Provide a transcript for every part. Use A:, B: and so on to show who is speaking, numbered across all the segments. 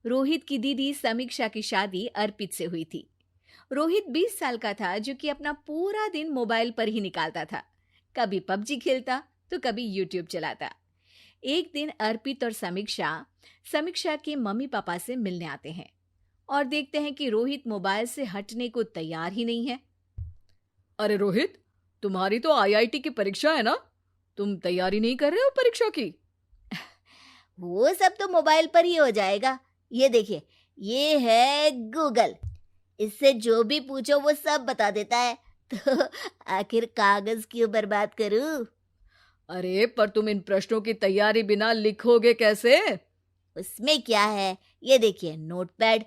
A: रोहित की दीदी समीक्षा की शादी अर्पित से हुई थी। रोहित 20 साल का था, जो कि अपना पूरा दिन मोबाइल पर ही निकालता था। कभी पबजी खेलता तो कभी यूट्यूब चलाता। एक दिन अर्पित और समीक्षा समीक्षा के मम्मी पापा से मिलने आते हैं और देखते हैं कि रोहित मोबाइल से हटने को तैयार ही नहीं है।
B: अरे रोहित, तुम्हारी तो आईआईटी की परीक्षा है ना? तुम तैयारी नहीं कर रहे हो परीक्षा की?
C: वो सब तो मोबाइल पर ही हो जाएगा। ये देखिए, ये है गूगल। इससे जो भी पूछो वो सब बता देता है। तो आखिर कागज क्यों बर्बाद करूं?
B: अरे पर तुम इन प्रश्नों की तैयारी बिना लिखोगे कैसे?
C: उसमें क्या है, ये देखिए नोटपैड,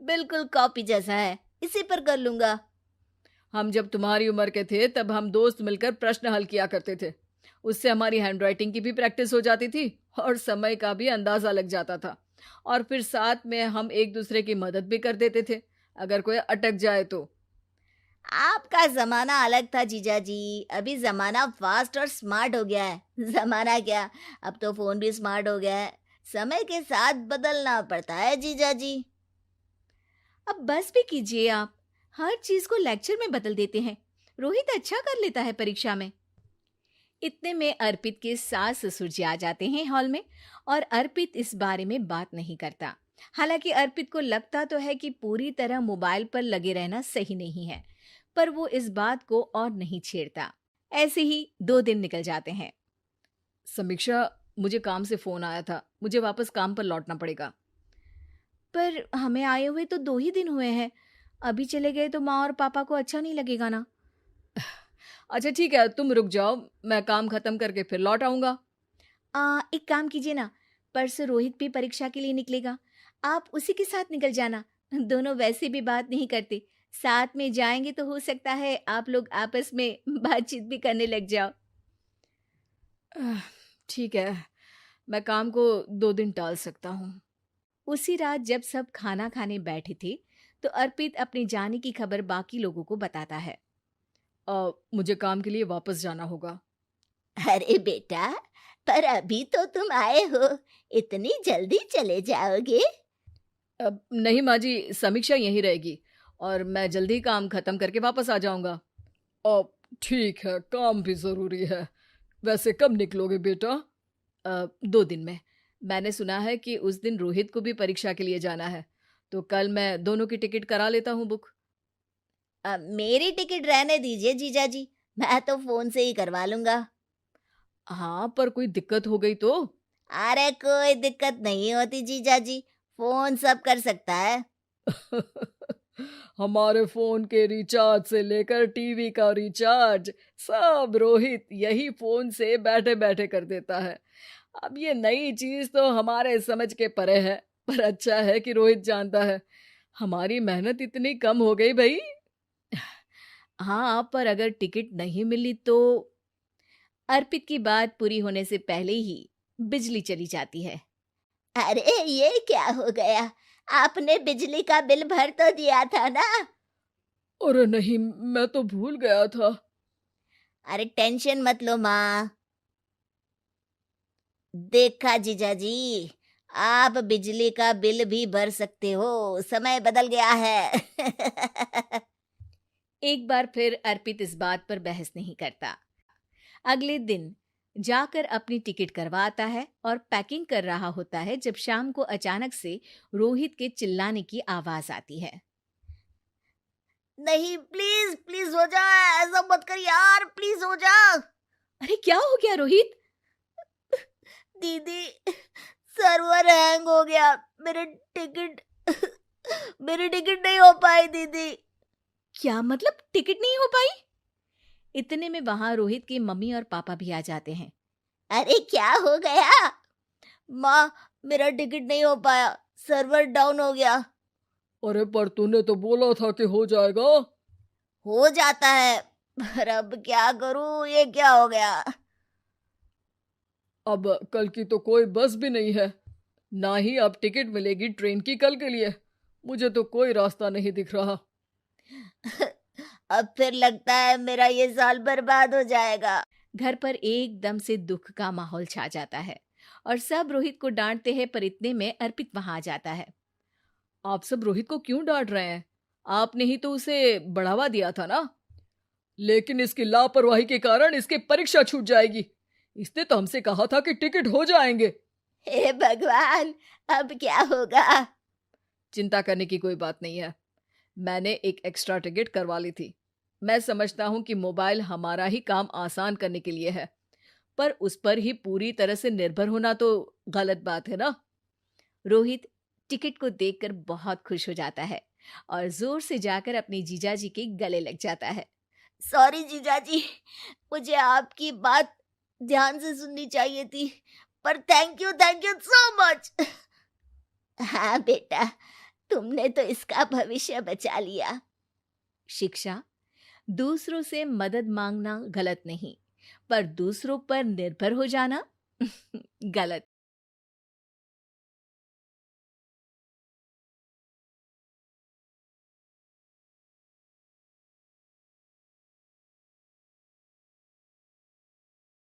C: बिल्कुल कॉपी जैसा है, इसी पर कर लूंगा।
B: हम जब तुम्हारी उम्र के थे तब हम दोस्त मिलकर प्रश्न हल किया करते थे। उससे हमारी हैंडराइटिंग की भी प्रैक्टिस हो जाती थी और समय का भी अंदाजा लग जाता था। और फिर साथ में हम एक दूसरे की मदद भी कर देते थे अगर कोई अटक जाए तो।
C: आपका जमाना अलग था जीजा जी। अभी जमाना फास्ट और स्मार्ट हो गया है। जमाना क्या, अब तो फोन भी स्मार्ट हो गया है। समय के साथ बदलना पड़ता है जीजा जी।
A: अब बस भी कीजिए आप। हर चीज को लेक्चर में बदल देते हैं। रोहित अच्छा कर लेता है परीक्षा में। इतने में अर्पित के सास ससुर जी आ जाते हैं हॉल में, और अर्पित इस बारे में बात नहीं करता। हालांकि अर्पित को लगता तो है कि पूरी तरह मोबाइल पर लगे रहना सही नहीं है, पर वो इस बात को और नहीं छेड़ता। ऐसे ही 2 दिन निकल जाते हैं।
B: समीक्षा, मुझे काम से फोन आया था, मुझे वापस काम पर लौटना पड़ेगा।
A: पर हमें आए हुए तो 2 ही दिन हुए हैं। अभी चले गए तो माँ और पापा को अच्छा नहीं लगेगा ना।
B: अच्छा ठीक है, तुम रुक जाओ, मैं काम खत्म करके फिर लौट आऊंगा।
A: एक काम कीजिए ना, परसों रोहित भी परीक्षा के लिए निकलेगा। आप उसी के साथ निकल जाना। दोनों वैसे भी बात नहीं करते। साथ में जाएंगे तो हो सकता है आप लोग आपस में बातचीत भी करने लग जाओ।
B: आह, ठीक है, मैं काम को 2 दिन टाल सकता हूँ।
A: उसी रात जब सब खाना खाने बैठे थे, तो अर्पित अपने जाने की खबर बाकी लोगों को बताता है।
B: मुझे काम के लिए वापस जाना होगा।
C: अरे बेटा, पर अभी तो तुम आए हो, इतनी जल्दी चले जाओगे?
B: नहीं माँ जी, समीक्षा यहीं रहेगी और मैं जल्दी काम खत्म करके वापस आ जाऊंगा। ठीक है, काम भी जरूरी है। वैसे कब निकलोगे बेटा? 2 दिन में। मैंने सुना है कि उस दिन रोहित को भी परीक्षा के लिए जाना है, तो कल मैं दोनों की टिकट करा लेता हूँ बुक।
C: मेरी टिकट रहने दीजिए जीजा जी, मैं तो फोन से ही करवा लूंगा।
B: हाँ, पर कोई दिक्कत हो गई तो?
C: अरे कोई दिक्कत नहीं होती जीजा जी, फोन सब कर सकता है।
B: हमारे फोन के रिचार्ज से लेकर टीवी का रिचार्ज सब रोहित यही फोन से बैठे बैठे कर देता है। अब ये नई चीज तो हमारे समझ के परे है, पर अच्छा है कि रोहित जानता है। हमारी मेहनत इतनी कम हो गई भाई।
A: हाँ, पर अगर टिकट नहीं मिली तो? अर्पित की बात पूरी होने से पहले ही बिजली चली जाती है।
C: अरे ये क्या हो गया, आपने बिजली का बिल भर तो दिया था ना?
B: अरे नहीं, मैं तो भूल गया था।
C: अरे टेंशन मत लो माँ। देखा जीजा जी, आप बिजली का बिल भी भर सकते हो, समय बदल गया है।
A: एक बार फिर अर्पित इस बात पर बहस नहीं करता। अगले दिन जाकर अपनी टिकट करवाता है और पैकिंग कर रहा होता है जब शाम को अचानक से रोहित के चिल्लाने की आवाज आती है।
C: नहीं, प्लीज प्लीज हो जा, ऐसा मत कर यार, प्लीज हो जा।
A: अरे क्या हो गया रोहित?
C: दीदी, सर्वर हैंग हो गया, मेरे टिकट मेरी टिकट नहीं हो पाई दीदी।
A: क्या मतलब टिकट नहीं हो पाई? इतने में वहां रोहित के मम्मी और पापा भी आ जाते हैं।
C: अरे क्या हो गया? माँ, मेरा टिकट नहीं हो पाया, सर्वर डाउन हो गया।
B: अरे पर तूने तो बोला था कि हो जाएगा।
C: हो जाता है, पर अब क्या करूं, ये क्या हो गया?
B: अब कल की तो कोई बस भी नहीं है, ना ही अब टिकट मिलेगी ट्रेन की कल के लिए। मुझे तो कोई रास्ता नहीं दिख रहा।
C: अब फिर लगता है मेरा ये साल बर्बाद हो जाएगा।
A: घर पर एकदम से दुख का माहौल छा जाता है और सब रोहित को डांटते हैं, पर इतने में अर्पित वहां आ जाता है।
B: आप सब रोहित को क्यों डांट रहे हैं? आपने ही तो उसे बढ़ावा दिया था ना। लेकिन इसकी लापरवाही के कारण इसकी परीक्षा छूट जाएगी। इसने तो हमसे कहा था कि टिकट हो जाएंगे।
C: हे भगवान, अब क्या होगा?
B: चिंता करने की कोई बात नहीं है। मैंने एक एक्स्ट्रा टिकट करवा ली थी। मैं समझता हूँ कि मोबाइल हमारा ही काम आसान करने के लिए है, पर उस पर ही पूरी तरह से निर्भर होना तो गलत बात है ना।
A: रोहित टिकट को देखकर बहुत खुश हो जाता है और जोर से जाकर अपने जीजाजी के गले लग जाता है।
C: सॉरी जीजाजी, मुझे आपकी बात ध्यान से सुननी चाहिए थी, पर थैंक यू सो मच। हाँ बेटा, तुमने तो इसका भविष्य बचा लिया।
A: शिक्षा, दूसरों से मदद मांगना गलत नहीं, पर दूसरों पर निर्भर हो जाना गलत।